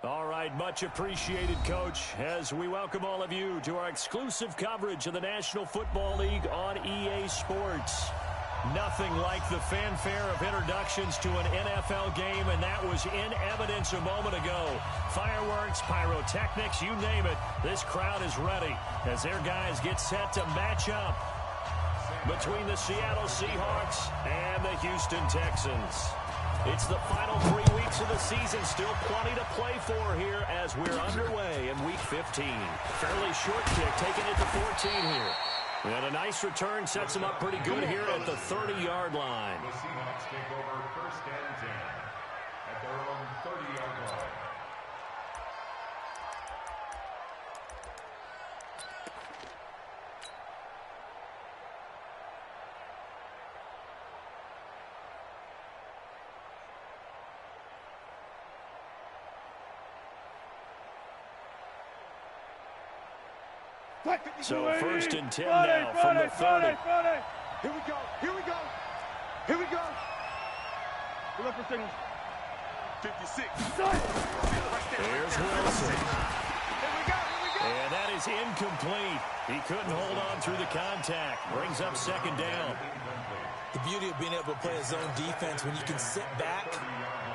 All right, much appreciated, Coach, as we welcome all of you to our exclusive coverage of the National Football League on EA Sports. Nothing like the fanfare of introductions to an NFL game, and that was in evidence a moment ago. Fireworks, pyrotechnics, you name it, this crowd is ready as their guys get set to match up between the Seattle Seahawks and the Houston Texans. It's the final 3 weeks of the season. Still plenty to play for here as we're underway in Week 15. Fairly short kick, taking it to 14 here. And a nice return sets them up pretty good here at the 30-yard line. The Seahawks take over 1st and 10 at their own 30-yard line. So 1st and 10 now from the 30. Here we go. Here we go. Here we go. We're up for signals. 56. There's Wilson. Here we go. And that is incomplete. He couldn't hold on through the contact. Brings up 2nd down. The beauty of being able to play a zone defense when you can sit back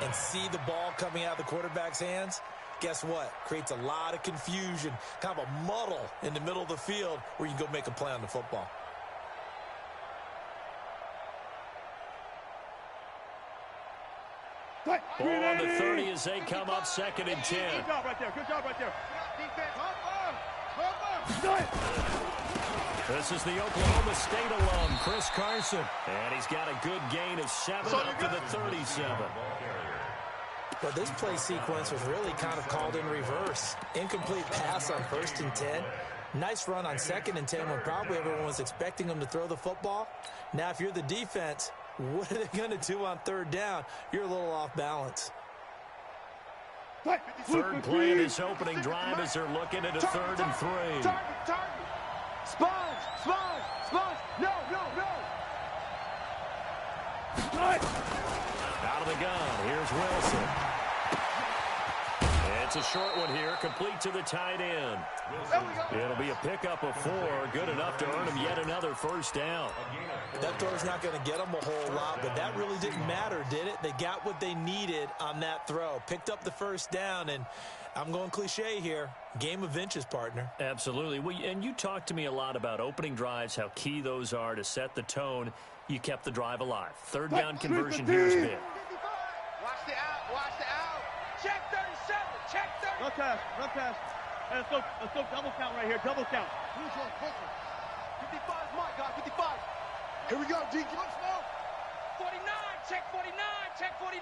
and see the ball coming out of the quarterback's hands. Guess what? Creates a lot of confusion, kind of a muddle in the middle of the field where you can go make a play on the football. Ball on the 30 as they come up 2nd and 10. Good job right there. Good job right there. This is the Oklahoma State alum, Chris Carson. And he's got a good gain of 7 up to the 37. But this play sequence was really kind of called in reverse. Incomplete pass on 1st and 10. Nice run on 2nd and 10 when probably everyone was expecting them to throw the football. Now, if you're the defense, what are they going to do on 3rd down? You're a little off balance. 3rd play of this opening drive as they're looking at a 3rd and 3. Sponge. No. Out of the gun, here's Wilson. It's a short one here, complete to the tight end. It'll be a pickup of 4, good enough to earn him yet another 1st down. That throw's not going to get them a whole lot, but that really didn't matter, did it? They got what they needed on that throw. Picked up the 1st down, and I'm going cliche here. Game of inches, partner. Absolutely. Well, and you talked to me a lot about opening drives, how key those are to set the tone. You kept the drive alive. 3rd down conversion here is big. Watch the out. Check 37. Check 30. No pass. Hey, let's go double count right here. Double count. 55 is my guy. 55. Here we go, D. Give us more. 49. Check 49. Check 49.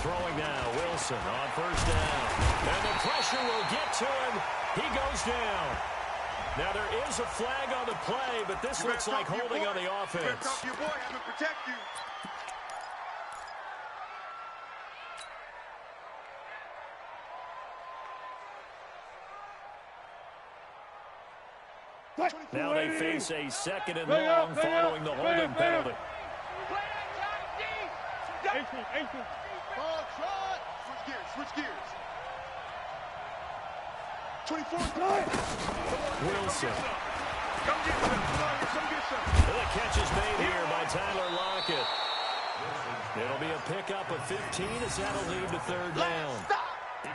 Throwing now, Wilson on 1st down. And the pressure will get to him. He goes down. Now, there is a flag on the play, but this looks like holding on the offense. Talk to your boy. I'm going to protect you. Now they face a 2nd and long following the holding penalty. Switch gears. 24. Wilson. Come get some. The catch is made here by Tyler Lockett. It'll be a pickup of 15 as that'll lead to 3rd down.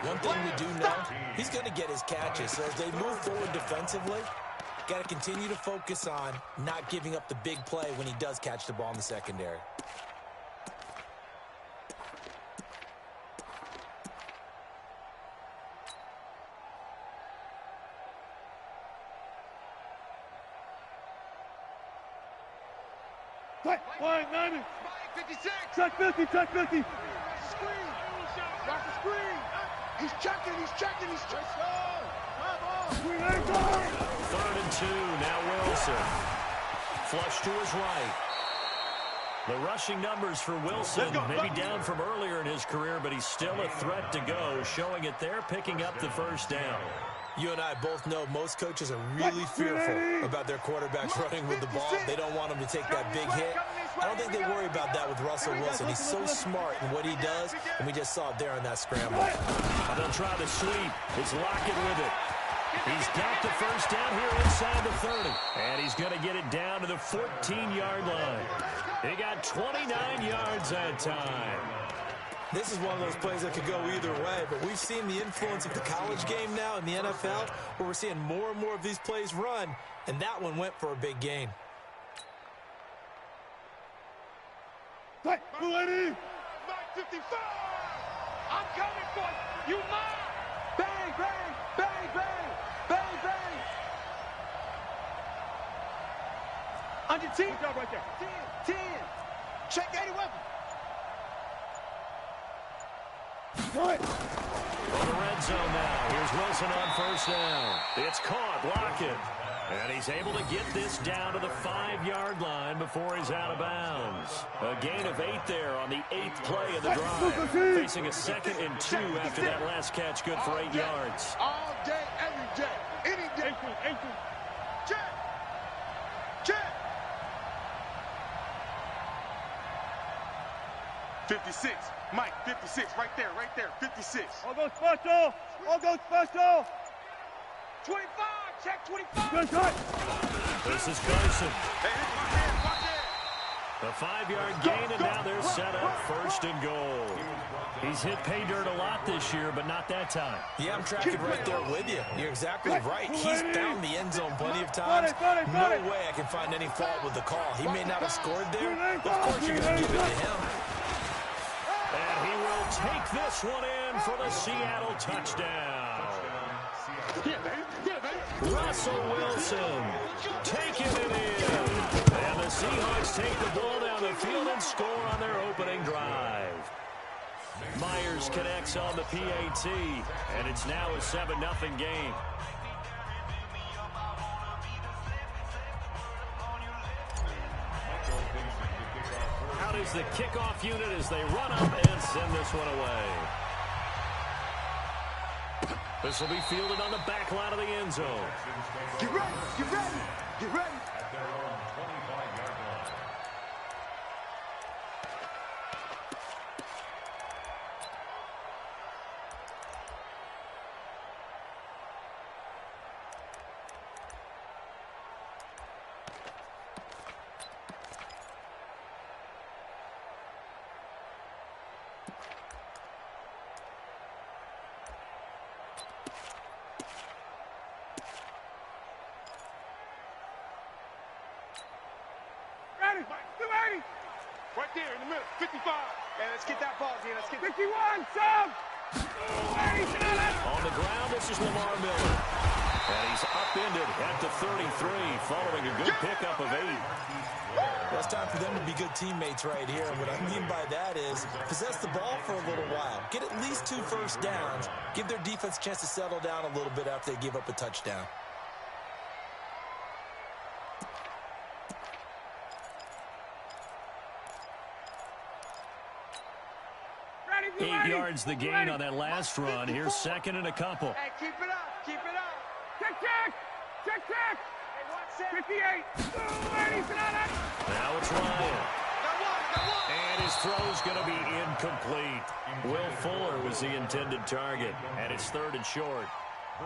One thing we do know, he's going to get his catches. So as they move forward defensively, got to continue to focus on not giving up the big play when he does catch the ball in the secondary. Line 90. 56. Check 50. Screen. Watch the screen. He's checking. Screen. 3rd and 2. Now Wilson. Flush to his right. The rushing numbers for Wilson maybe down from earlier in his career, but he's still a threat to go, showing it there, picking up the 1st down. You and I both know most coaches are really fearful about their quarterbacks running with the ball. They don't want them to take that big hit. I don't think they worry about that with Russell Wilson. He's so smart in what he does, and we just saw it there on that scramble. They'll try the sweep. It's Lockett with it. He's got the first down here inside the 30. And he's going to get it down to the 14-yard line. He got 29 yards that time. This is one of those plays that could go either way, but we've seen the influence of the college game now in the NFL, where we're seeing more and more of these plays run, and that one went for a big gain. Hey, lady! 955! I'm coming for you, mine! Bang, bang, bang, bang, bang, bang! Under 10. Good job right there. 10. Check 80 weapon. Good. On the red zone now. Here's Wilson on first down. It's caught. Lockett. And he's able to get this down to the 5-yard line before he's out of bounds. A gain of 8 there on the 8th play of the drive. Facing a 2nd and 2 after that last catch, good for 8 yards. All day, every day, any day. Check. Check. 56. Mike, 56. Right there. 56. All go special. 25. Check 25. Good shot. This is Carson. Hey, watch it. The 5-yard gain, and now they're set up 1st and goal. He's hit pay dirt a lot this year, but not that time. Yeah, I'm tracking right there with you. You're exactly right. He's found the end zone plenty of times. No way I can find any fault with the call. He may not have scored there. Of course you're going to give it to him. And he will take this one in for the Seattle touchdown. Russell Wilson taking it in. And the Seahawks take the ball down the field and score on their opening drive. Myers connects on the PAT, and it's now a 7-0 game. Out is the kickoff unit as they run up and send this one away. This will be fielded on the back line of the end zone. Get ready. At their own 25-yard line. Right there in the middle, 55. And let's get that ball, Dean. Let's get 51, Sam! On the ground, this is Lamar Miller. And he's upended at the 33, following a good pickup of 8. Well, it's time for them to be good teammates right here. And what I mean by that is possess the ball for a little while. Get at least 2 first downs. Give their defense a chance to settle down a little bit after they give up a touchdown. 8 yards the gain on that last run. Here's 2nd and a couple. Hey, keep it up. Check. Hey, 58. Now it's Ryan. And his throw's going to be incomplete. Will Fuller was the intended target, and it's 3rd and short.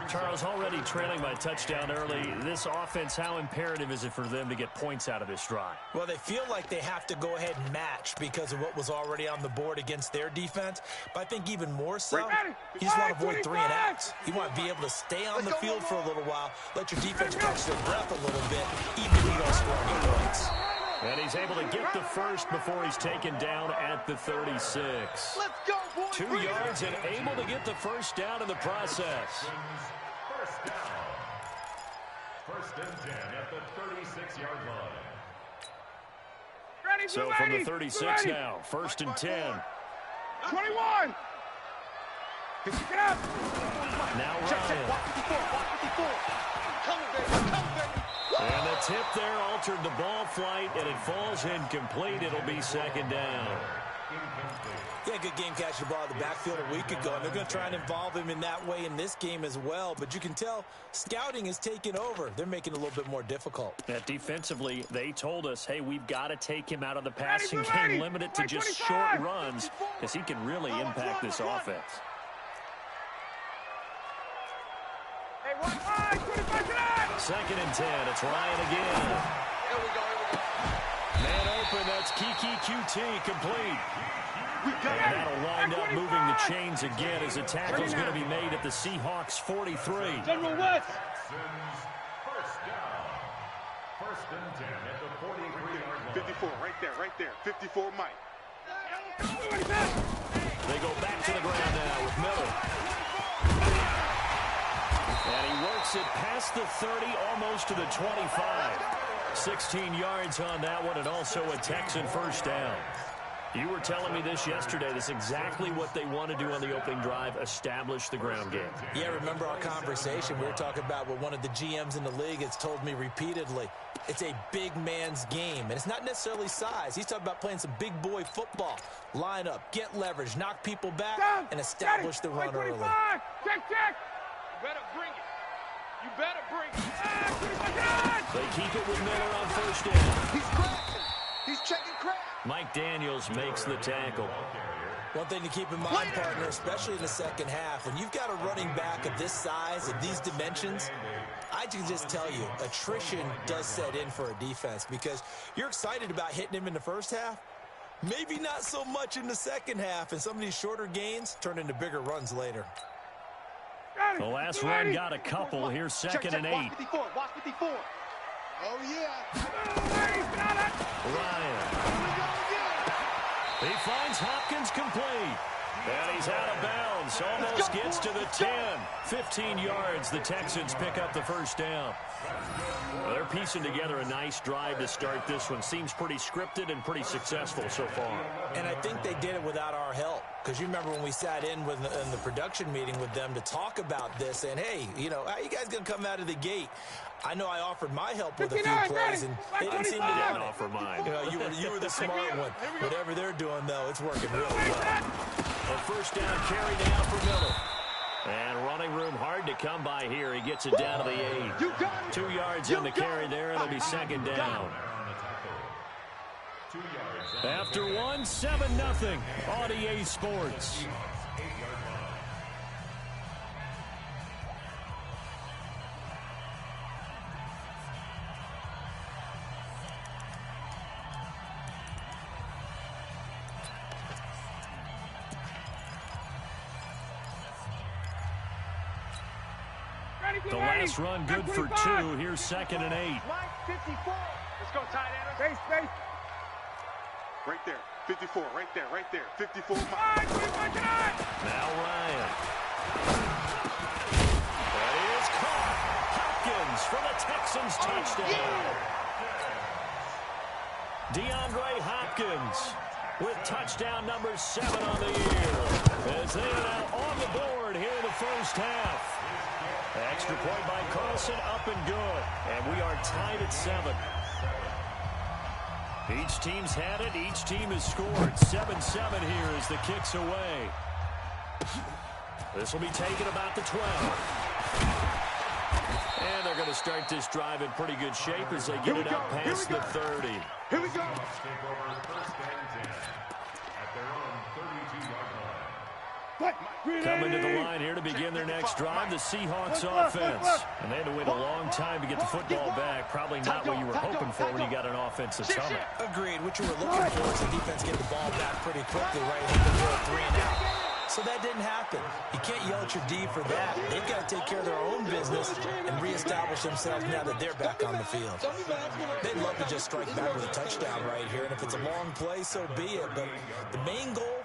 Charles, already trailing by touchdown early. This offense, how imperative is it for them to get points out of this drive? Well, they feel like they have to go ahead and match because of what was already on the board against their defense. But I think even more so, you just want to avoid 3 and outs. You want to be able to stay on the field for a little while, let your defense catch their breath a little bit, even if you don't score any points. And he's able to get the first before he's taken down at the 36. Let's go, boys. 2 yards and able to get the first down in the process. First down. 1st and 10 at the 36-yard line. So from the 36 now, 1st and 10. 21. Pick it up. Now Ryan. Come, baby. And the tip there altered the ball flight, and it falls incomplete. It'll be 2nd down. Yeah, good game catching the ball in the backfield a week ago, and they're going to try and involve him in that way in this game as well. But you can tell scouting is taking over. They're making it a little bit more difficult. Yeah, defensively, they told us, hey, we've got to take him out of the passing game, limit it to just short runs, because he can really impact this offense. Second and 10. It's Ryan again. Here we go. Man open. That's Kiki QT complete. And that'll wind up moving the chains again as a tackle's going to be made at the Seahawks 43. General West. First down. First and 10 at the 43-yard line. 54, right there. 54, Mike. They go back to the ground now with Miller. And he works it past the 30, almost to the 25. 16 yards on that one, and also a Texan first down. You were telling me this yesterday. This is exactly what they want to do on the opening drive, establish the ground game. Yeah, remember our conversation? We were talking about what one of the GMs in the league has told me repeatedly. It's a big man's game, and it's not necessarily size. He's talking about playing some big boy football. Line up, get leverage, knock people back, and establish the run early. Check. You better bring it. They keep it with Miller on first down. He's crashing. He's checking crash. Mike Daniels makes the tackle. One thing to keep in mind, partner, especially in the second half, when you've got a running back of this size, of these dimensions, I can just tell you, attrition does set in for a defense because you're excited about hitting him in the first half, maybe not so much in the second half, and some of these shorter gains turn into bigger runs later. The last run got a couple. Here's second and 8. Watch 54. Oh, yeah. Ryan. He finds Hopkins complete. And he's out of bounds. Almost gets to the 10. 15 yards. The Texans pick up the first down. They're piecing together a nice drive to start this one. Seems pretty scripted and pretty successful so far. And I think they did it without our help. Because you remember when we sat in the production meeting with them to talk about this, and hey, you know, how you guys going to come out of the gate? I know I offered my help with a few plays, and they didn't seem to want it. Offer mine. You know, you were the smart one. Whatever they're doing, though, it's working really well. A first down carry now for Miller. And running room hard to come by here. He gets it down to the 8. 2 yards on the carry there. It'll be second down. After 1, 7-0 on EA Sports. The last run good for 2. Here's second and 8. 54. Let's go, tight end. Space. Right there. 54. Right there. 54. Now Ryan. That is caught. Hopkins for the Texans touchdown. DeAndre Hopkins with touchdown number 7 on the year. As they are now on the board here in the first half. Extra point by Carlson, up and good. And we are tied at 7. Each team's had it. Each team has scored. 7-7 here as the kick's away. This will be taken about the 12. And they're going to start this drive in pretty good shape as they get it up past the 30. Here we go. Coming to the line here to begin their next drive, the Seahawks offense. And they had to wait a long time to get the football back. Probably not what you were hoping for when you got an offensive summit. Agreed. What you were looking for is the defense get the ball back pretty quickly, right? Hoping for a 3 and out. So that didn't happen. You can't yell at your D for that. They've got to take care of their own business and reestablish themselves now that they're back on the field. They'd love to just strike back with a touchdown right here, and if it's a long play, so be it. But the main goal,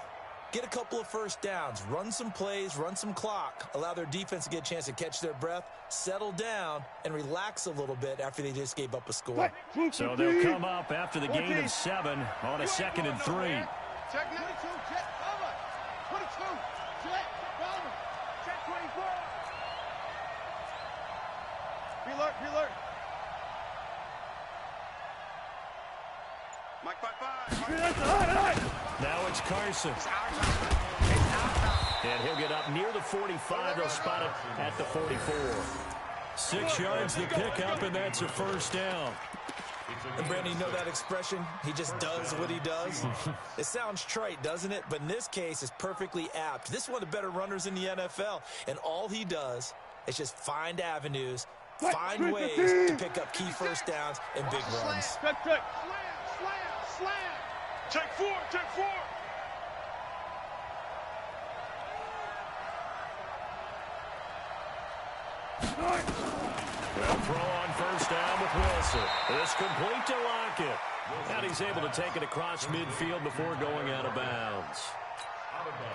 get a couple of first downs, run some plays, run some clock, allow their defense to get a chance to catch their breath, settle down, and relax a little bit after they just gave up a score. So they'll come up after the gain of 7 on a 2nd and 3. Check 92, check cover. 22, check cover. Check 24. Be alert. Now it's Carson. And he'll get up near the 45. They'll spot it at the 44. 6 yards the pickup, and that's a first down. And Brandon, you know that expression? He just does what he does. It sounds trite, doesn't it? But in this case, it's perfectly apt. This is one of the better runners in the NFL, and all he does is just find avenues, find ways to pick up key first downs and big runs. Slam. Take four. They'll throw on first down with Wilson. It's complete to Lockett. And he's able to take it across midfield before going out of bounds.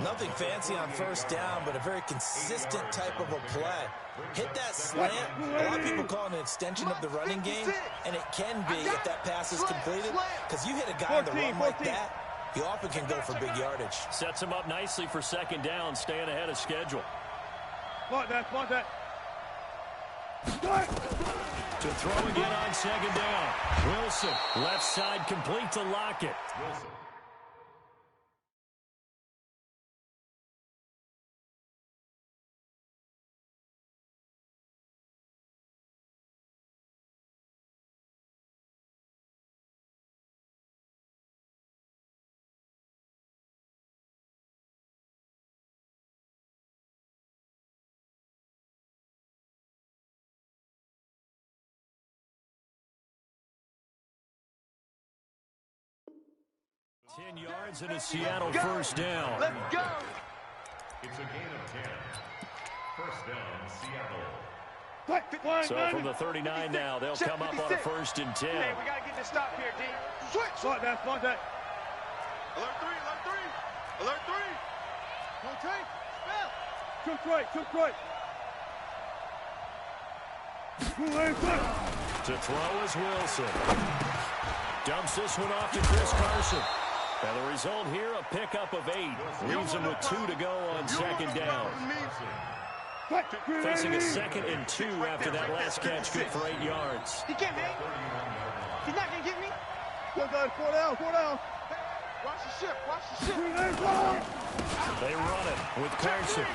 Nothing fancy on first down, but a very consistent type of a play. Hit that slant. A lot of people call it an extension of the running game, and it can be if that pass is completed, because you hit a guy on the run like that, he often can go for big yardage. Sets him up nicely for second down, staying ahead of schedule. Spot that. To throw again on second down. Wilson, left side complete to Lockett. Wilson. Ten yards and a Seattle first down. Let's go. It's a gain of 10. First down, Seattle. So from the 39 now, they'll come up on a 1st and 10. Hey, we got to get this stop here, D. Switch. Spot that. Alert 3. Rotate. Took right. To throw is Wilson. Dumps this one off to Chris Carson. And the result here, a pickup of 8. Leaves him with 2 to go on second down. Facing a 2nd and 2 after that last catch, good for 8 yards. He can't hang. He's not going to get me. 4 down. Watch the ship. They run it with Carson.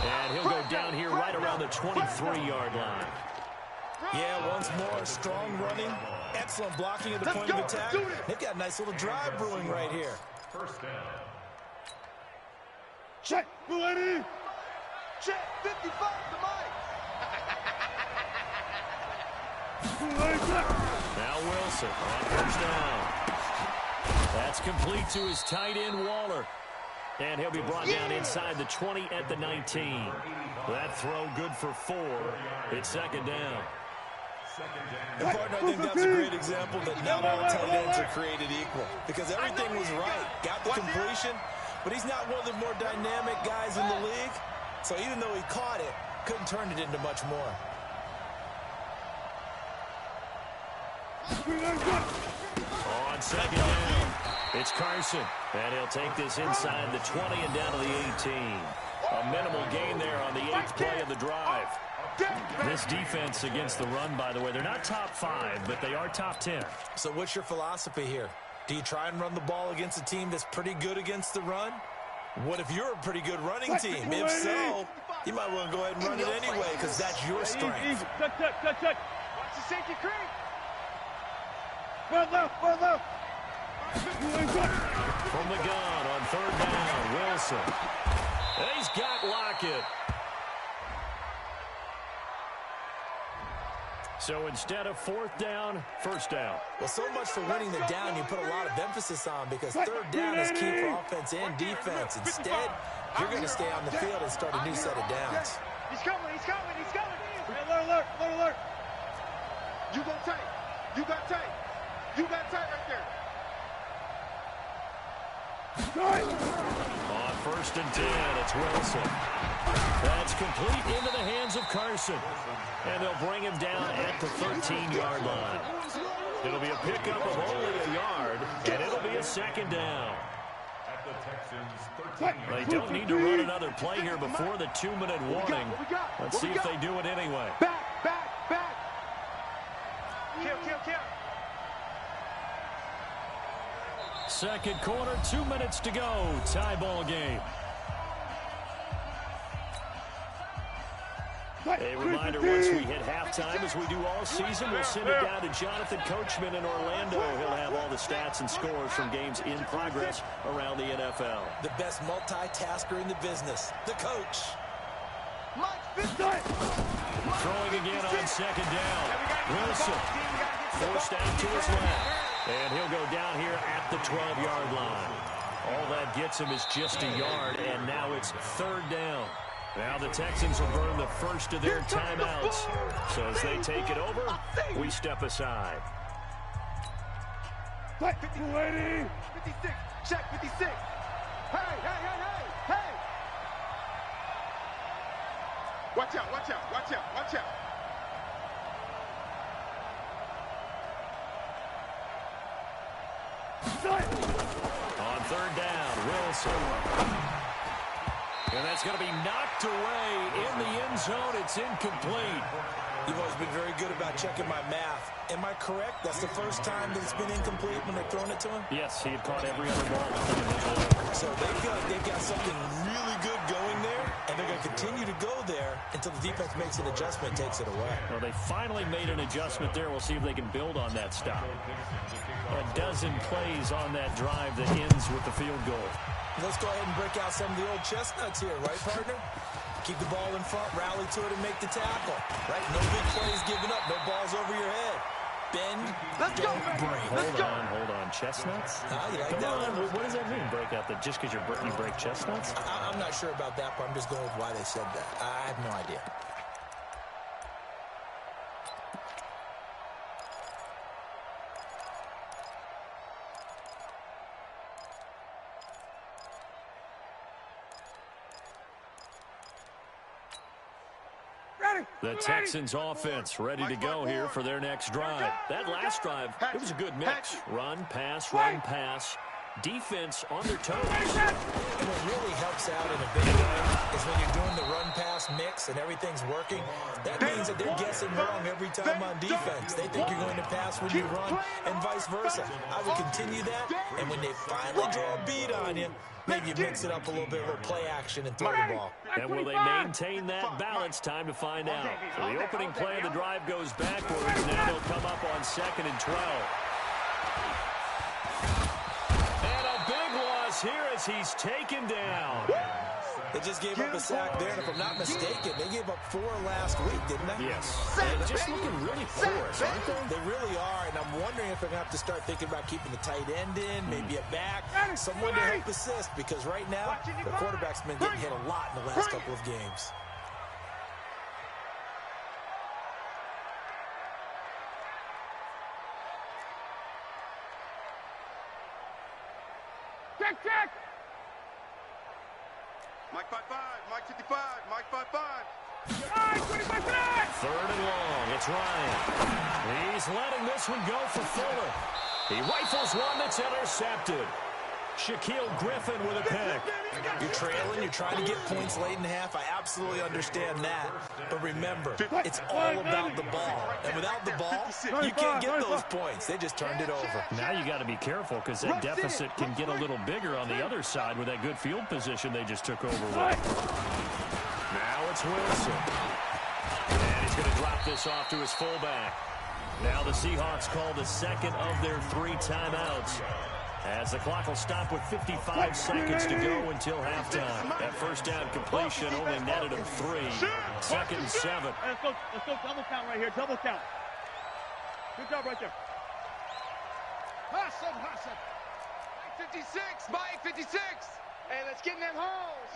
And he'll go down here right around the 23-yard line. Yeah, once more, strong running, excellent blocking at the point of attack. They've got a nice little drive brewing right here. First down. Check, 55 to Mike. Now Wilson on first down. That's complete to his tight end, Waller. And he'll be brought down inside the 20 at the 19. That throw good for 4. It's second down. And partner, I think that's a great example that not all tight ends are created equal, because everything was right. Got the completion, but he's not one of the more dynamic guys in the league. So even though he caught it, couldn't turn it into much more. On second down, it's Carson. And he'll take this inside the 20 and down to the 18. A minimal gain there on the 8th play of the drive. This defense against the run, by the way, they're not top 5, but they are top 10. So what's your philosophy here? Do you try and run the ball against a team that's pretty good against the run? What if you're a pretty good running team? If so, you might want to go ahead and run it anyway, because that's your strength. Check. Watch the safety creep. Well left. From the gun on third down, Wilson. He's got Lockett. So instead of 4th down, first down. Well, so much for winning the down you put a lot of emphasis on, because third down is key for offense and defense. Instead, you're going to stay on the field and start a new set of downs. He's coming. Alert. You got tight right there. On 1st and 10, it's Wilson. That's complete into the hands of Carson. And they'll bring him down at the 13-yard line. It'll be a pickup of only a yard, and it'll be a second down. They don't need to run another play here before the 2-minute warning. Let's see if they do it anyway. Back. Kill. second quarter, 2 minutes to go. Tie ball game. A reminder, once we hit halftime, as we do all season, we'll send it down to Jonathan Coachman in Orlando. He'll have all the stats and scores from games in progress around the NFL. The best multitasker in the business, the coach. Throwing again on second down. Wilson forced out to his left. And he'll go down here at the 12-yard line. All that gets him is just a yard, and now it's third down. Now the Texans will burn the first of their timeouts. So as they take it over, we step aside. 280. 56. Check 56. Hey. Watch out. On third down, Wilson. And that's going to be knocked away in the end zone. It's incomplete. You've always been very good about checking my math. Am I correct? That's the first time that it's been incomplete when they're throwing it to him? Yes, he had caught every other ball. So they feel like they've got something really good going there, and they're going to continue to go there until the defense makes an adjustment and takes it away. Well, they finally made an adjustment there. We'll see if they can build on that stop. A dozen plays on that drive that ends with the field goal. Let's go ahead and break out some of the old chestnuts here, right, partner? Keep the ball in front, rally to it, and make the tackle. Right? No big plays given up, no balls over your head. Bend, don't break. Hold on. Chestnuts? You like Come that on. one? What does that mean, break out? Just because you break chestnuts? I'm not sure about that, but I'm just going with why they said that. I have no idea. The Texans offense ready to go here for their next drive. That last drive, it was a good mix. Run, pass. Defense on their toes. And what really helps out in a big way is when you're doing the run-pass mix and everything's working, that means that they're guessing wrong every time on defense. They think you're going to pass when you run and vice versa. I would continue that, and when they finally draw a beat on you, maybe you mix it up a little bit, a little play action, and throw the ball. And will they maintain that balance? Time to find out. So the opening play of the drive goes backwards. Now they'll come up on 2nd and 12. And a big loss here as he's taken down. They just gave up a sack there, and if I'm not mistaken, they gave up 4 last week, didn't they? Yes. They're just looking really porous, aren't they? They really are, and I'm wondering if they're going to have to start thinking about keeping the tight end in, maybe a back, someone to help assist, because right now, the quarterback's been getting hit a lot in the last couple of games. Check. Mike 55, Mike 55, Mike 55. 25 minutes! 3rd and long, it's Ryan. He's letting this one go for Fuller. He rifles one that's intercepted. Shaquille Griffin with a pick. You're trailing, you're trying to get points late in the half. I absolutely understand that. But remember, it's all about the ball. And without the ball, you can't get those points. They just turned it over. Now you got to be careful because that deficit can get a little bigger on the other side with that good field position they just took over with. Now it's Wilson. And he's going to drop this off to his fullback. Now the Seahawks call the second of their 3 timeouts, as the clock will stop with 55 seconds to go until halftime. That first down completion only netted him 3. 2nd and 7. Let's go double count right here, double count. Good job right there. Hassan. Mike 56, Mike 56. Hey, let's get in them holes.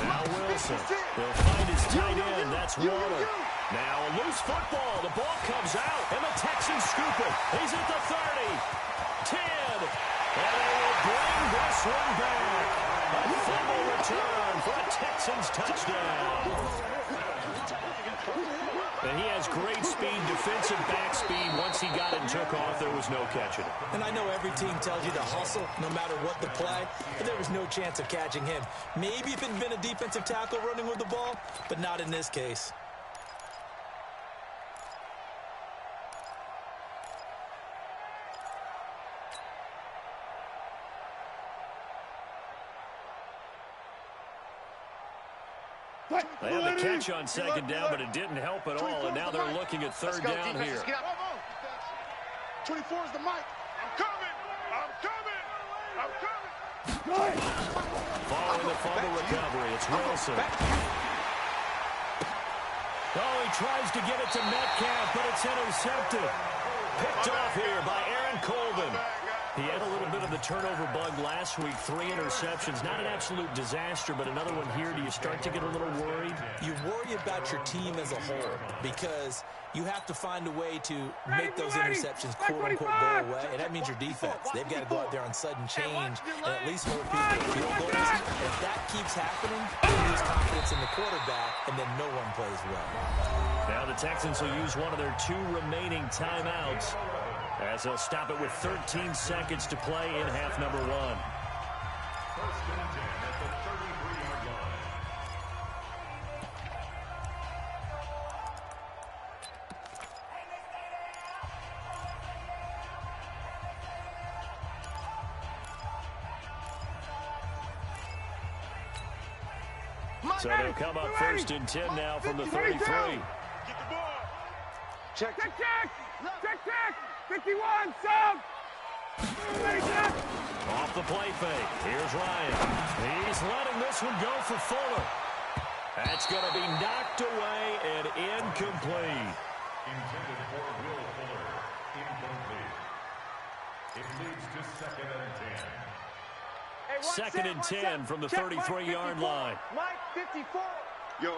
Now Wilson will find his tight end. That's Waller. Now a loose football. The ball comes out, and the Texans scoop it. He's at the 30, 10, and they will bring this one back. A fumble return for a Texans touchdown. And he has great speed, defensive back speed. Once he got it and took off, there was no catching it. And I know every team tells you to hustle no matter what the play, but there was no chance of catching him. Maybe if it had been a defensive tackle running with the ball, but not in this case. They had the catch on second down, but it didn't help at all, and now they're looking at third down here. 24 is the mic. I'm coming. I'm coming. I'm coming. Following the fumble recovery, it's Wilson. Oh, he tries to get it to Metcalf, but it's intercepted. Picked off here by Aaron Colvin. He had a little bit of the turnover bug last week, 3 interceptions. Not an absolute disaster, but another one here. Do you start to get a little worried? You worry about your team as a whole because you have to find a way to make those interceptions, quote-unquote, go away, and that means your defense. They've got to go out there on sudden change and at least hold people to field goals. If that keeps happening, you lose confidence in the quarterback, and then no one plays well. Now the Texans will use one of their 2 remaining timeouts as they'll stop it with 13 seconds to play in half number 1. First and 10 at the 33-yard line. So they'll come up first and 10 now from the 33. Get the ball. Check. 51, sub. Off the play fake. Here's Ryan. He's letting this one go for Fuller. That's going to be knocked away and incomplete. Intended for Will Fuller. Incomplete. It leads to second and 10. Second and 10 from the 33-yard line. Mike, 54. Yo.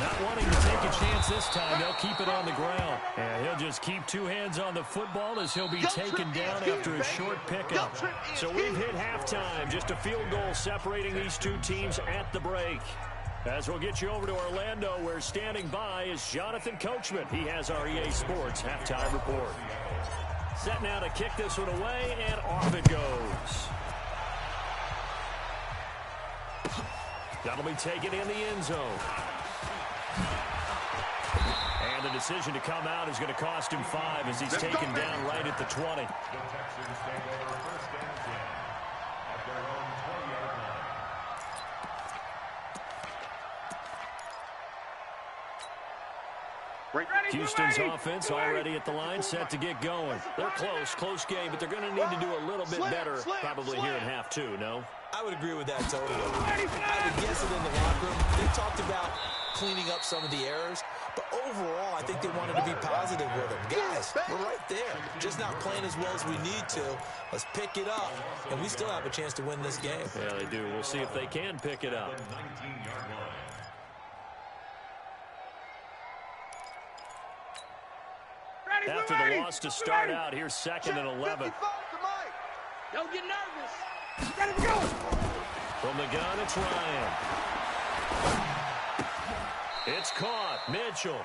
Not wanting to take a chance this time, they'll keep it on the ground. And he'll just keep 2 hands on the football as he'll be taken down after a short pickup. So we've hit halftime, just a field goal separating these 2 teams at the break. As we'll get you over to Orlando, where standing by is Jonathan Coachman. He has our EA Sports halftime report. Set now to kick this one away, and off it goes. That'll be taken in the end zone. And the decision to come out is going to cost him 5 as he's taken down right at the 20. The Texans take over first and 10 at their own 20-yard line. Houston's offense already at the line, set to get going. They're close game, but they're going to need to do a little bit better probably here in half 2, no? I would agree with that totally. I would guess it in the locker room. They talked about cleaning up some of the errors, but overall, I think they wanted to be positive with them. Guys, we're right there. Just not playing as well as we need to. Let's pick it up, and we still have a chance to win this game. Yeah, they do. We'll see if they can pick it up. The 19-yard line. After the loss to start out, here's second and 11. Don't get nervous. From the gun, it's Ryan. It's caught. Mitchell.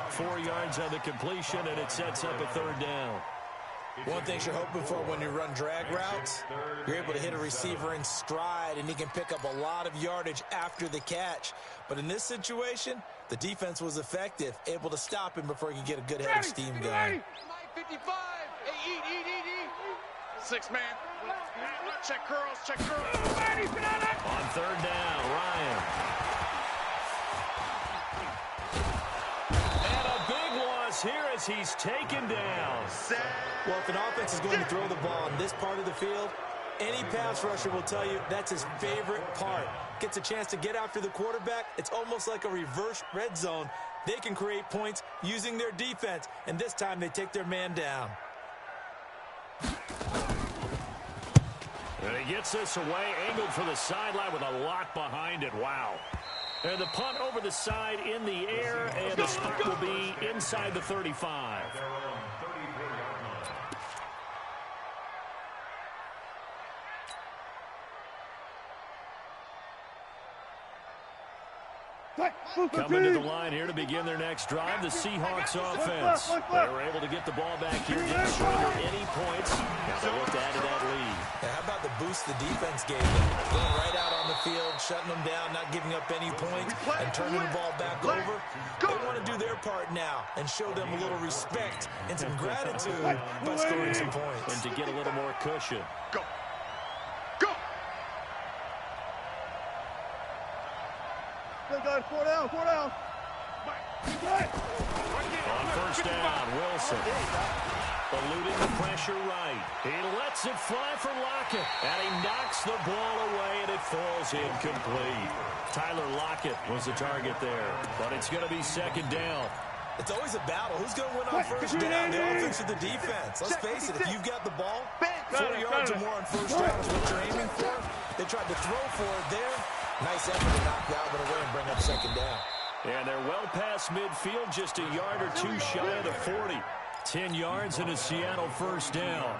4 yards on the completion, and it sets up a 3rd down. One thing you're hoping for when you run drag routes, you're able to hit a receiver in stride, and he can pick up a lot of yardage after the catch. But in this situation, the defense was effective, able to stop him before he could get a good head of steam going. Mike, 55. Hey, eat. 6 man. Check curls. On 3rd down, Ryan. And a big loss here as he's taken down. Well, if an offense is going to throw the ball on this part of the field, any pass rusher will tell you that's his favorite part. Gets a chance to get after the quarterback. It's almost like a reverse red zone. They can create points using their defense, and this time they take their man down. And he gets this away, angled for the sideline with a lot behind it. Wow. And the punt over the side in the air, and the spot will be inside the 35. Their own 34-yard line. Coming to the line here to begin their next drive, the Seahawks offense. They were able to get the ball back here, didn't surrender any points. Now they look to add to that lead. Now, how about the boost the defense gave them? Going right out on the field, shutting them down, not giving up any points, and turning the ball back over. They want to do their part now and show them a little respect and some gratitude by scoring some points. And to get a little more cushion. Go. Four down. On first down, Wilson. Eluding the pressure right. He lets it fly for Lockett. And he knocks the ball away, and it falls incomplete. Tyler Lockett was the target there. But it's going to be second down. It's always a battle. Who's going to win on first down, the offense or the defense? Let's face it, if you've got the ball, 4 yards or more on first down is what you're aiming for. They tried to throw for it there. Nice effort to knock that one away and bring up second down. And they're well past midfield, just a yard or two shy of the 40. 10 yards and a Seattle first down.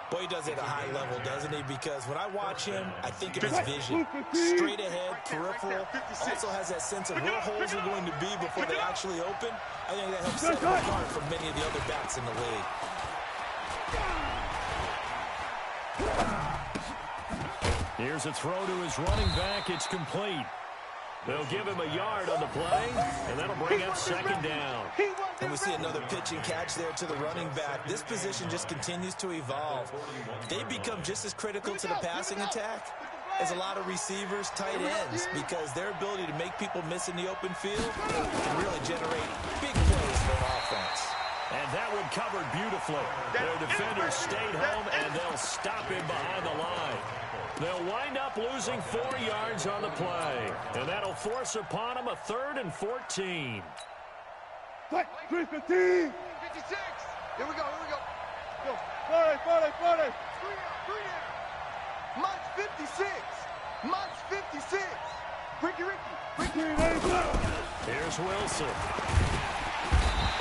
Boy, he does it at a high level, doesn't he? Because when I watch him, I think of his vision. Straight ahead, peripheral. Also has that sense of where holes are going to be before they actually open. I think that helps set him apart from many of the other backs in the league. Here's a throw to his running back. It's complete. They'll give him a yard on the play, and that'll bring up second down. And we see another pitch and catch there to the running back. This position just continues to evolve. They become just as critical to the passing attack as a lot of receivers, tight ends, because their ability to make people miss in the open field can really generate big plays for an offense. And that one covered beautifully. Their defenders stayed home, and they'll stop him behind the line. They'll wind up losing 4 yards on the play, and that'll force upon them a 3rd and 14. 3-15. 56. Here we go. Go. 40. Mine's 56. Mine's 56. Ricky. Here's Wilson.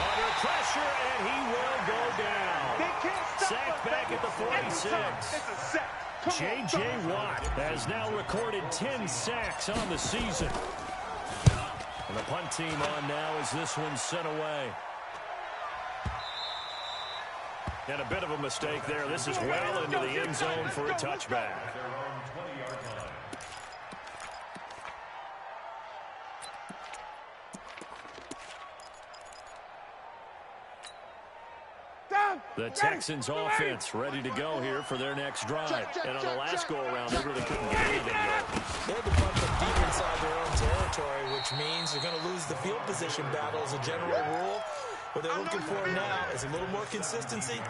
Under pressure, and he will go down. They can't stop Sacked back at the 46. It's a sack. J.J. Watt has now recorded 10 sacks on the season. And the punt team on now as this one's sent away. And a bit of a mistake there. This is well into the end zone for a touchback. The Texans offense ready to go here for their next drive. And on the last go-around, they really couldn't get anything going. They had to punt them deep inside their own territory, which means they're going to lose the field position battle as a general rule. What they're looking for now is a little more consistency,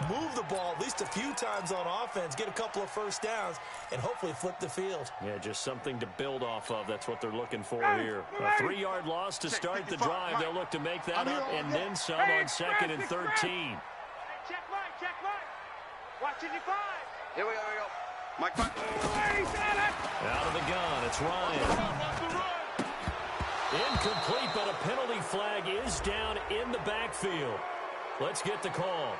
move the ball at least a few times on offense, get a couple of first downs, and hopefully flip the field. Yeah, just something to build off of. That's what they're looking for here. A 3-yard loss to start the drive. They'll look to make that up and then some on 2nd and 13. Check Mike. Watch it, 5. Here we go. Mike. Out of the gun, it's Ryan. Incomplete, but a penalty flag is down in the backfield. Let's get the call.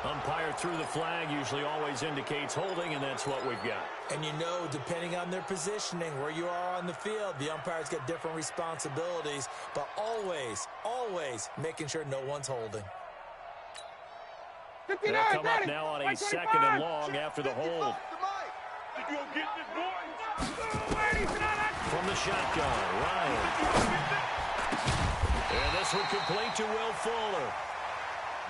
Umpire threw the flag, usually always indicates holding, and that's what we've got. And you know, depending on their positioning, where you are on the field, the umpire's got different responsibilities, but always making sure no one's holding. They'll come up now on a 2nd and long after the hold. From the shotgun, Ryan. And this one complete to Will Fuller.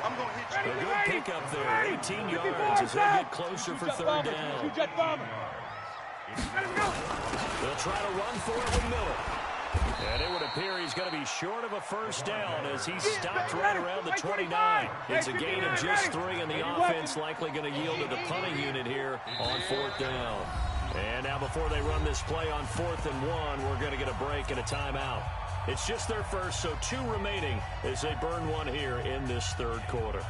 I'm going to hit you. A good pickup there, 18 yards as they get closer for 3rd down. They'll try to run for it with Miller. And it would appear he's going to be short of a first down as he stopped right around the 29. It's a gain of just 3, and the offense likely going to yield to the punting unit here on 4th down. And now before they run this play on 4th and 1, we're going to get a break and a timeout. It's just their first, so 2 remaining as they burn one here in this 3rd quarter.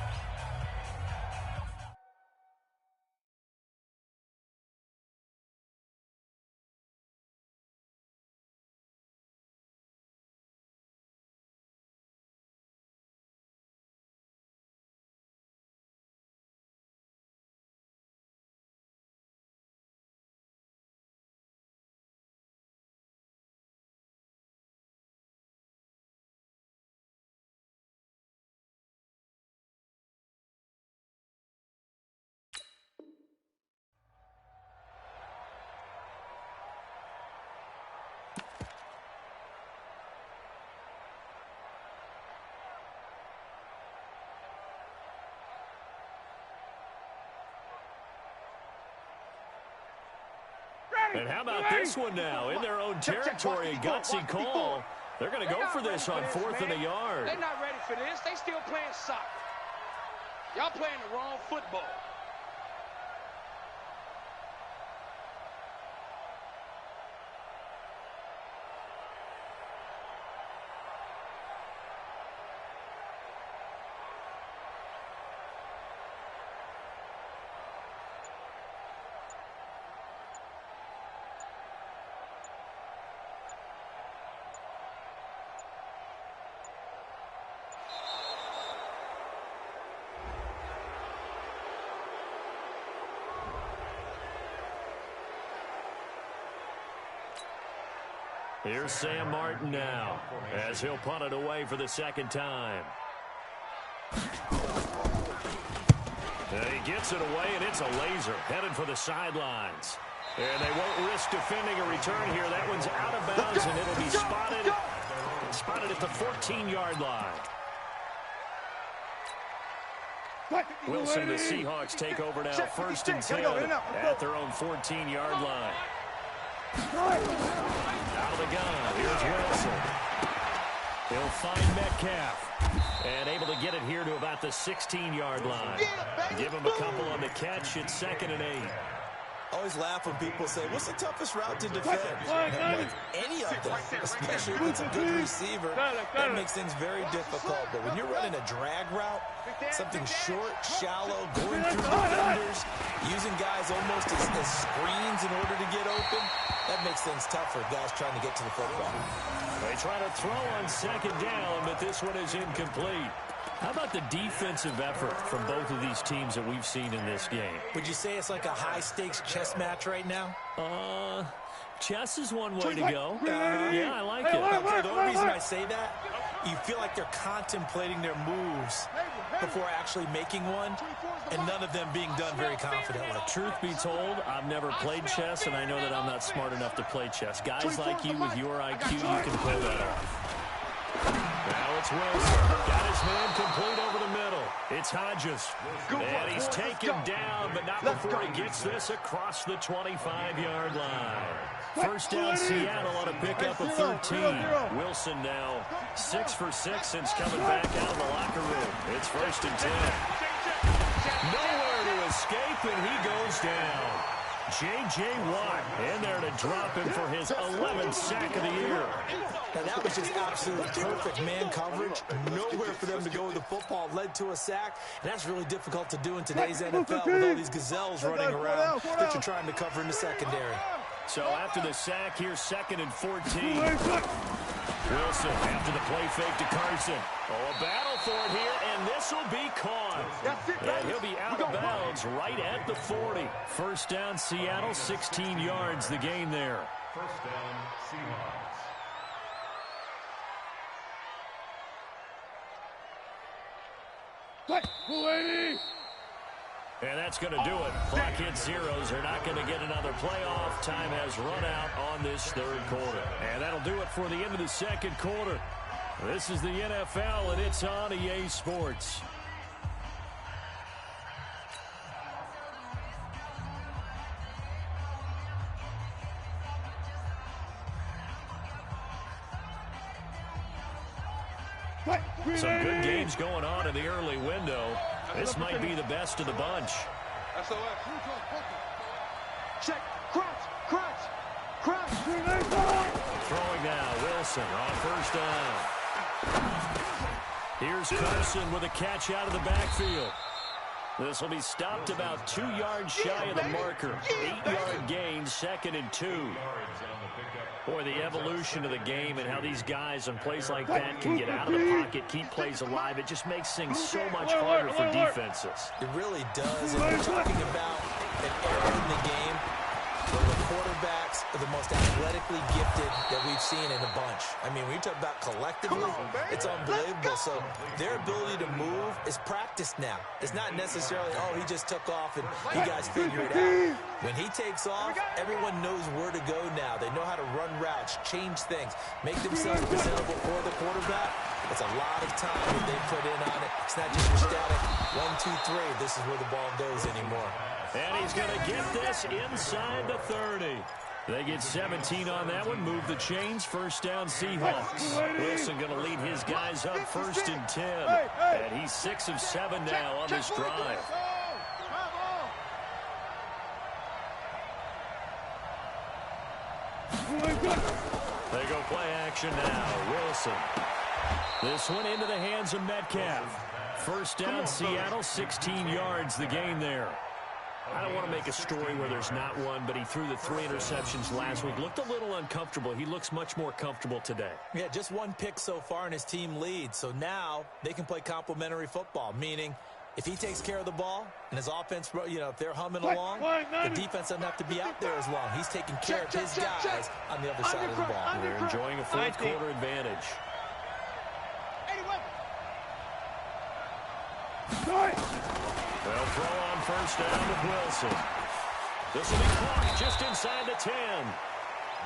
And how about this one now? In their own territory, a gutsy call. They're going to go for this on 4th and a yard. They're not ready for this. They still playing soccer. Y'all playing the wrong football. Here's Sam Martin now, as he'll punt it away for the second time. And he gets it away, and it's a laser, headed for the sidelines. And they won't risk defending a return here. That one's out of bounds, and it'll be spotted at the 14-yard line. Wilson, the Seahawks take over now, 1st and 10 at their own 14-yard line. Out of the gun, here's Wilson. He'll find Metcalf. And able to get it here to about the 16-yard line. Give him a couple on the catch. It's 2nd and 8. Always laugh when people say, what's the toughest route to defend? Like any of them, especially with a good receiver, that makes things very difficult. But when you're running a drag route, something short, shallow, going through defenders, using guys almost as screens in order to get open, that makes things tough for guys trying to get to the football. They try to throw on 2nd down, but this one is incomplete. How about the defensive effort from both of these teams that we've seen in this game? Would you say it's like a high-stakes chess match right now? Chess is one way to go. Yeah, I like it. The only reason I say that, you feel like they're contemplating their moves before actually making one, and none of them being done very confidently. Truth be told, I've never played chess, and I know that I'm not smart enough to play chess. Guys like you with your IQ, you can pull that off. Now it's Wilson. Got his man complete over the middle. It's Hodges. And he's taken down, but not before he gets this across the 25-yard line. 1st down, Seattle on a pickup of 13. Wilson now 6 for 6 since coming back out of the locker room. It's 1st and 10. Nowhere to escape, and he goes down. J.J. Watt in there to drop him for his 11th sack of the year. And that was just absolutely perfect man coverage. Nowhere for them to go with the football. Led to a sack. And that's really difficult to do in today's NFL with all these gazelles running around that you're trying to cover in the secondary. So after the sack, here's 2nd and 14. Wilson after the play fake to Carson. Oh, a battle for it here, and this will be caught. And he'll be out of bounds right at the 40. 1st down, Seattle, 16 yards the gain there. 1st down, Seahawks. And that's going to do it. Clock hits zeros. They're not going to get another playoff. Time has run out on this 3rd quarter. And that'll do it for the end of the 2nd quarter. This is the NFL, and it's on EA Sports. Some good games going on in the early window. This might be the best of the bunch. Check. Crunch. Throwing now, Wilson on 1st down. Here's Carson with a catch out of the backfield. This will be stopped about 2 yards shy of the marker. 8-yard gain, 2nd and 2. Boy, the evolution of the game and how these guys on plays like that can get out of the pocket, keep plays alive, it just makes things so much harder for defenses. It really does. And we're talking about an era in the game where the quarterbacks are the most athletically gifted that we've seen in a bunch. I mean, when you talk about collectively, it's unbelievable. So their ability to move is practiced now. It's not necessarily, oh, he just took off and you guys figure it out. When he takes off, everyone knows where to go now. They know how to run routes, change things, make themselves presentable for the quarterback. It's a lot of time that they put in on it. It's not just your static 1, 2, 3. This is where the ball goes anymore. And he's going to get this inside the 30. They get 17 on that one. Move the chains. First down, Seahawks. Wilson going to lead his guys up first and 10. And he's 6 of 7 now on this drive. They go play action now. Wilson. This one into the hands of Metcalf. First down, Seattle, 16 yards the gain there. I don't want to make a story where there's not one, but he threw the 3 interceptions last week. Looked a little uncomfortable. He looks much more comfortable today. Yeah, just 1 pick so far and his team leads. So now they can play complementary football, meaning if he takes care of the ball and his offense, you know, if they're humming along, the defense doesn't have to be out there as long. He's taking care of his guys on the other side of the ball. We're enjoying a fourth quarter advantage. They'll throw on first down with Wilson. This will be caught just inside the 10.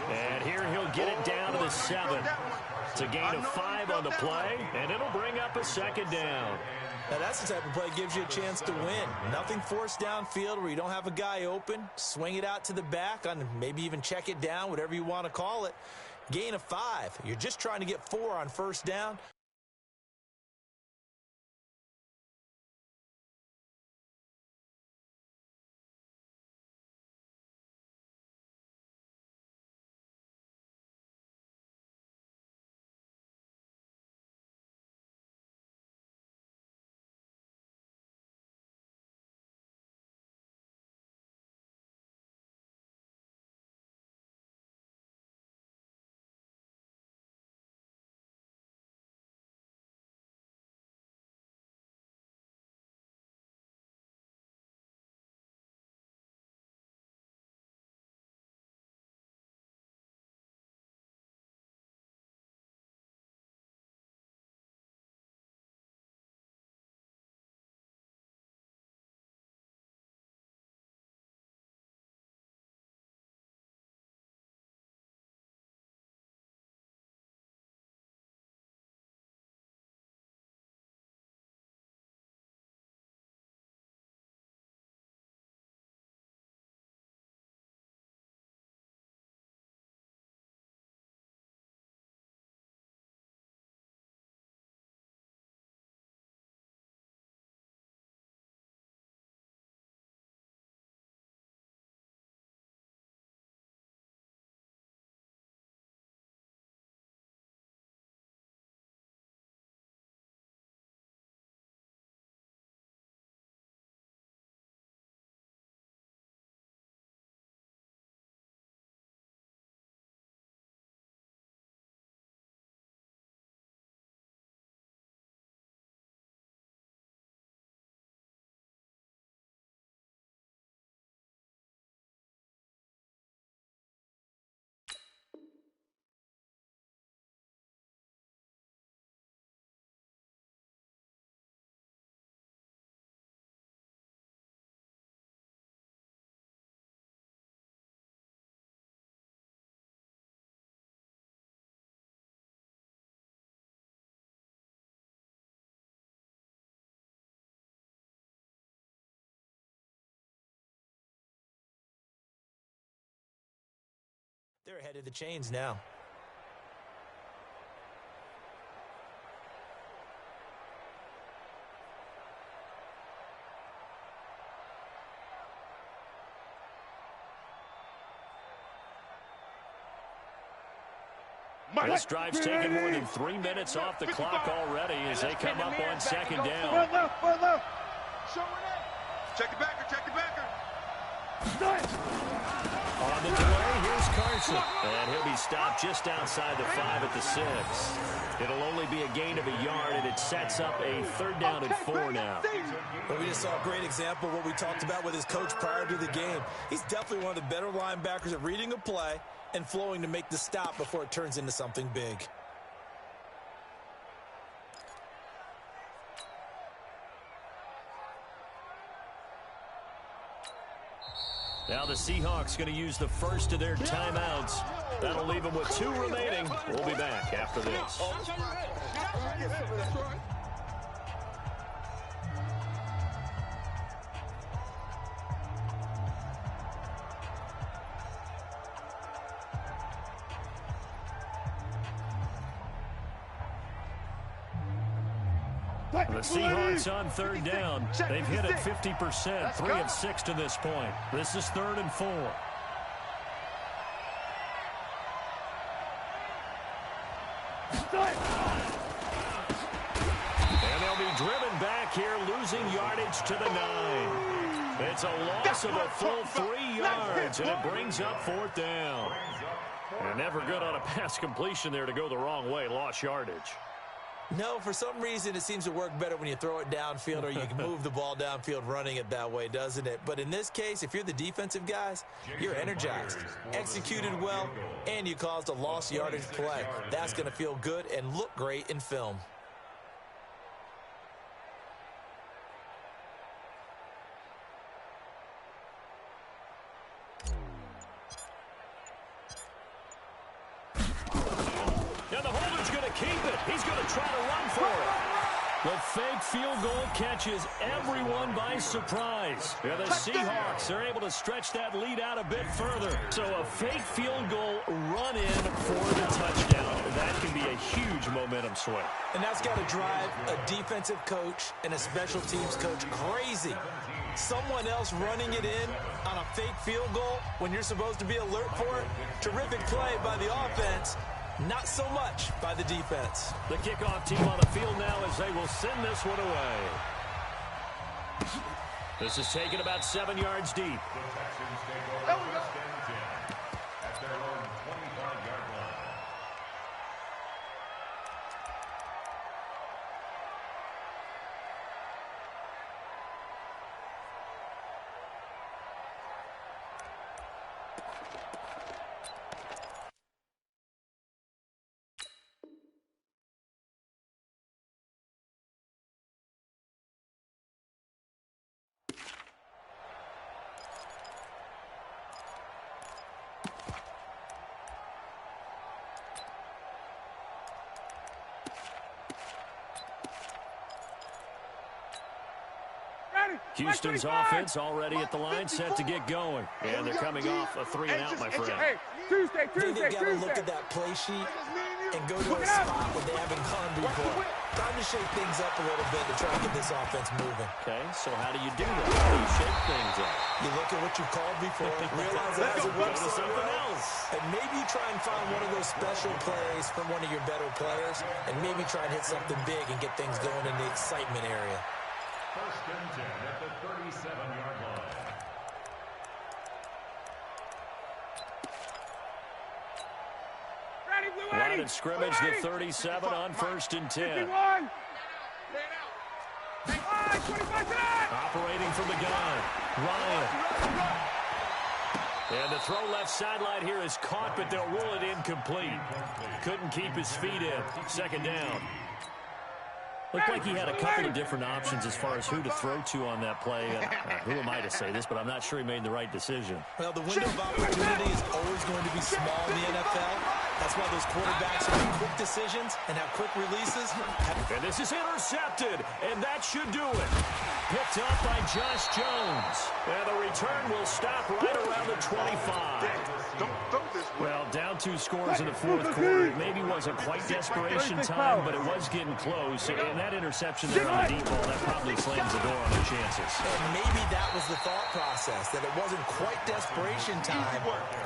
And here he'll get it down to the 7. It's a gain of 5 on the play, and it'll bring up a second down. Now that's the type of play that gives you a chance to win. Nothing forced downfield where you don't have a guy open. Swing it out to the back, on maybe even check it down, whatever you want to call it. Gain of 5. You're just trying to get 4 on first down. They're ahead of the chains now. This drive's taken more than 3 minutes off the clock already as they come up on second down. Check the backer, check the backer. On the delay, here's Carson. And he'll be stopped just outside the 5 at the 6. It'll only be a gain of a yard, and it sets up a 3rd down and 4 now. Well, we just saw a great example of what we talked about with his coach prior to the game. He's definitely one of the better linebackers at reading a play and flowing to make the stop before it turns into something big. Now the Seahawks going to use the first of their timeouts. That'll leave them with 2 remaining. We'll be back after this. The Seahawks on third down. They've hit it 50%, 3 of 6 to this point. This is 3rd and 4. And they'll be driven back here, losing yardage to the 9. It's a loss of a full 3 yards, and it brings up 4th down. And never good on a pass completion there to go the wrong way. Lost yardage. No, for some reason it seems to work better when you throw it downfield or you can move the ball downfield running it that way, doesn't it? But in this case, if you're the defensive guys, you're energized, executed well, and you caused a lost yardage play. That's going to feel good and look great in film. He's going to try to run for it. The fake field goal catches everyone by surprise. Yeah, the Seahawks are able to stretch that lead out a bit further. So a fake field goal run in for the touchdown. That can be a huge momentum swing. And that's got to drive a defensive coach and a special teams coach crazy. Someone else running it in on a fake field goal when you're supposed to be alert for it. Terrific play by the offense. Not so much by the defense. The kickoff team on the field now as they will send this one away. This is taken about 7 yards deep. There we go. At their own 25-yard line. Houston's offense already at the line, set to get going. And they're coming off a 3-and-out, my friend. Tuesday. They've got to look at that play sheet and go to a spot where they haven't gone before. Time to shake things up a little bit to try to get this offense moving. Okay, so how do you do that? How do you shake things up? You look at what you called before, realize it hasn't worked something else. And maybe you try and find one of those special plays from one of your better players, and maybe try and hit something big and get things going in the excitement area. 1st and 10 at the 37-yard line. Line of scrimmage, the 37 on 1st and 10. Operating from the gun, Ryan. And the throw left sideline here is caught, but they'll rule it incomplete. Couldn't keep his feet in. 2nd down. Looked like he had a couple of different options as far as who to throw to on that play. Who am I to say this, but I'm not sure he made the right decision. Well, the window of opportunity is always going to be small in the NFL. That's why those quarterbacks make quick decisions and have quick releases. And this is intercepted, and that should do it. Picked up by Josh Jones. And the return will stop right around the 25. Well, down 2 scores in the 4th quarter. It maybe wasn't quite desperation time, but it was getting close. And that interception there on the deep ball, that probably slams the door on their chances. And maybe that was the thought process, that it wasn't quite desperation time.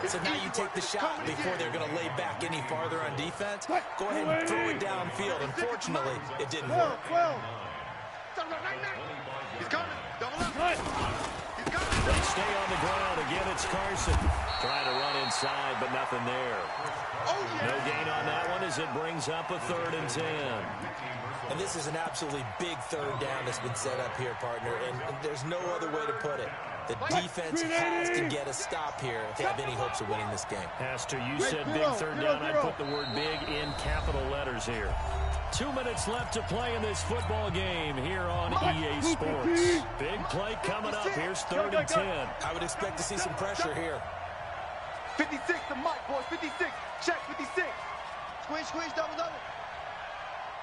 So now you take the shot before they're going to lay back any farther on defense. Go ahead and throw it downfield. Unfortunately, it didn't work. He's coming. Double up. They stay on the ground. Again, it's Carson. Trying to run inside, but nothing there. No gain on that one as it brings up a 3rd and 10. And this is an absolutely big 3rd down that's been set up here, partner. And there's no other way to put it. The defense has to get a stop here if they have any hopes of winning this game. Has to. You said big 3rd down. I put the word big in capital letters here. 2 minutes left to play in this football game here on EA Sports. Big play coming up. Here's 3rd and 10. I would expect to see some pressure here. 56 to Mike, boys. 56. Check 56. Squeeze, double.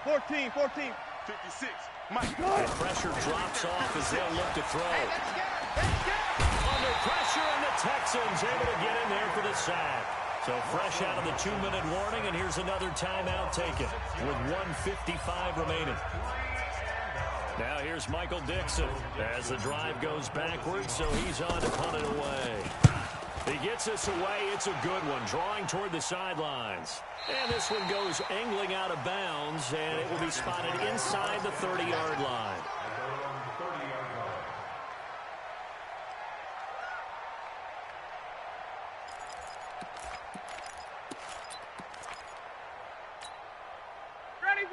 14. 56. Mike. The pressure drops off as they'll look to throw. Under pressure, and the Texans able to get in there for the sack. So fresh out of the 2-minute warning, and here's another timeout taken with 1:55 remaining. Now here's Michael Dixon as the drive goes backwards, so he's on to punt it away. He gets this away. It's a good one, drawing toward the sidelines. And this one goes angling out of bounds, and it will be spotted inside the 30-yard line.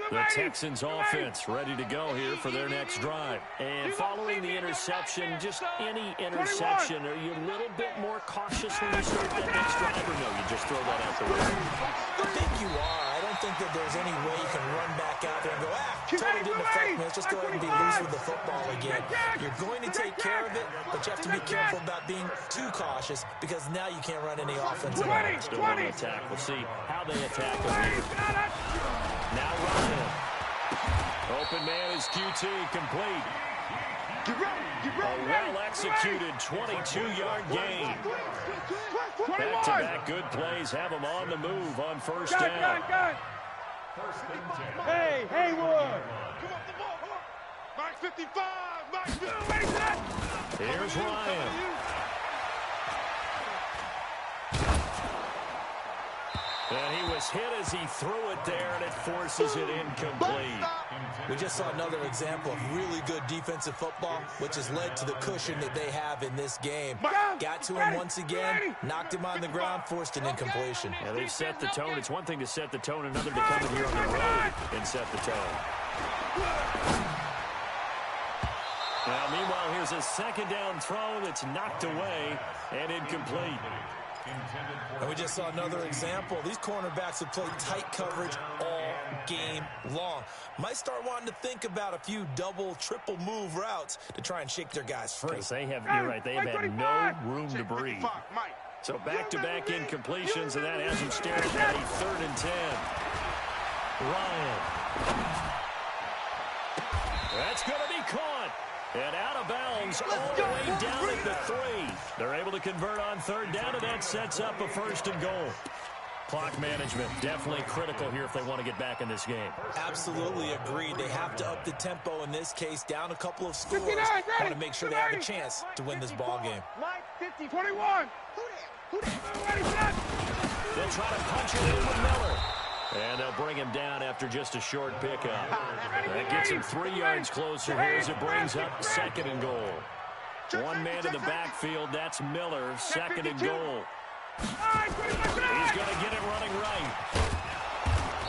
The Texans offense ready to go here for their next drive. And following the interception, just any interception, are you a little bit more cautious when you start that next drive, or no, you just throw that out the window? I think you are. I don't think that there's any way you can run back out there and go, totally didn't affect me. Let's just go ahead and be loose with the football again. You're going to take care of it, but you have to be careful about being too cautious because now you can't run any offense at all. Still on the attack. We'll see how they attack him here. Now Ryan. Open man is QT, complete. A well-executed 22-yard gain. Back-to-back good plays have them on the move on first down. Hey, Haywood. Come up the ball. Mark 55. Mark 55. Here's Ryan. And he was hit as he threw it there, and it forces it incomplete. We just saw another example of really good defensive football, which has led to the cushion that they have in this game. Got to him once again, knocked him on the ground, forced an incompletion. Yeah, they've set the tone. It's one thing to set the tone, another to come in here on the road and set the tone. Now, meanwhile, here's a second down throw that's knocked away and incomplete. And we just saw another example. These cornerbacks have played tight coverage all game long. Might start wanting to think about a few double, triple move routes to try and shake their guys free. They have, you're right, they have had no room to breathe. So back-to-back incompletions, and that has them staring at a 3rd and 10. Ryan. That's going to be caught. And out of bounds all the way down at the 3. They're able to convert on 3rd down, and that sets up a 1st and goal. Clock management, definitely critical here if they want to get back in this game. Absolutely agreed. They have to up the tempo in this case, down a couple of scores. Want to make sure they have a chance to win this ball game. 21. They'll try to punch it in with Miller. And they'll bring him down after just a short pickup. That gets him 3 yards closer here as it brings up 2nd and goal. One man in the backfield, that's Miller, 2nd and goal. He's going to get it running right.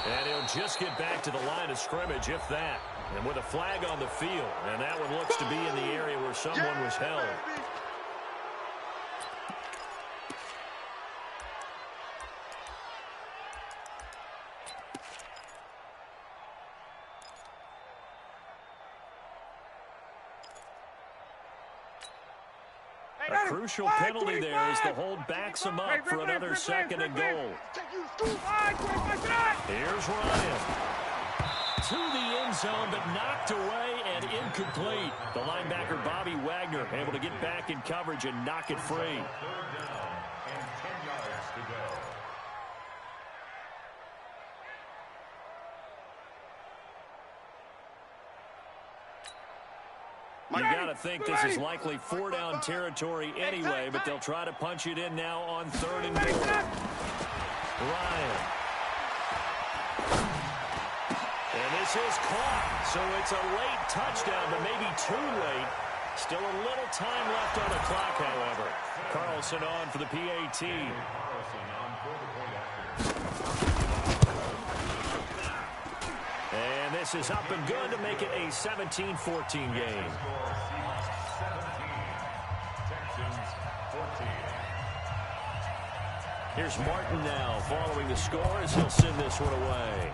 And he'll just get back to the line of scrimmage, if that. And with a flag on the field, and that one looks to be in the area where someone was held. A crucial penalty there as the hold backs him up for another 2nd and goal. Here's Ryan. To the end zone, but knocked away and incomplete. The linebacker, Bobby Wagner, able to get back in coverage and knock it free. 3rd down and 10 yards to go. You got to think this is likely 4-down territory anyway, but they'll try to punch it in now on 3rd and goal. Ryan. And this is caught, so it's a late touchdown, but maybe too late. Still a little time left on the clock, however. Carlson on for the PAT. And this is up and good to make it a 17-14 game. Here's Martin now following the score as he'll send this one away.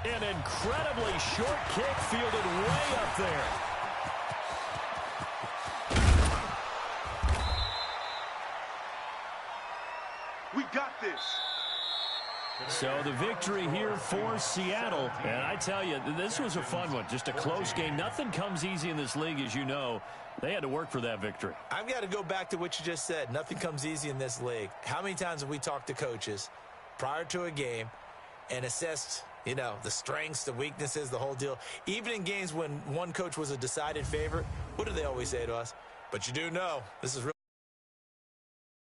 An incredibly short kick fielded way up there. We got this. So the victory here for Seattle. And I tell you, this was a fun one. Just a close game. Nothing comes easy in this league, as you know. They had to work for that victory. I've got to go back to what you just said. Nothing comes easy in this league. How many times have we talked to coaches prior to a game and assessed You know, the strengths, the weaknesses, the whole deal. Even in games when one coach was a decided favorite, what do they always say to us? But you do know, this is really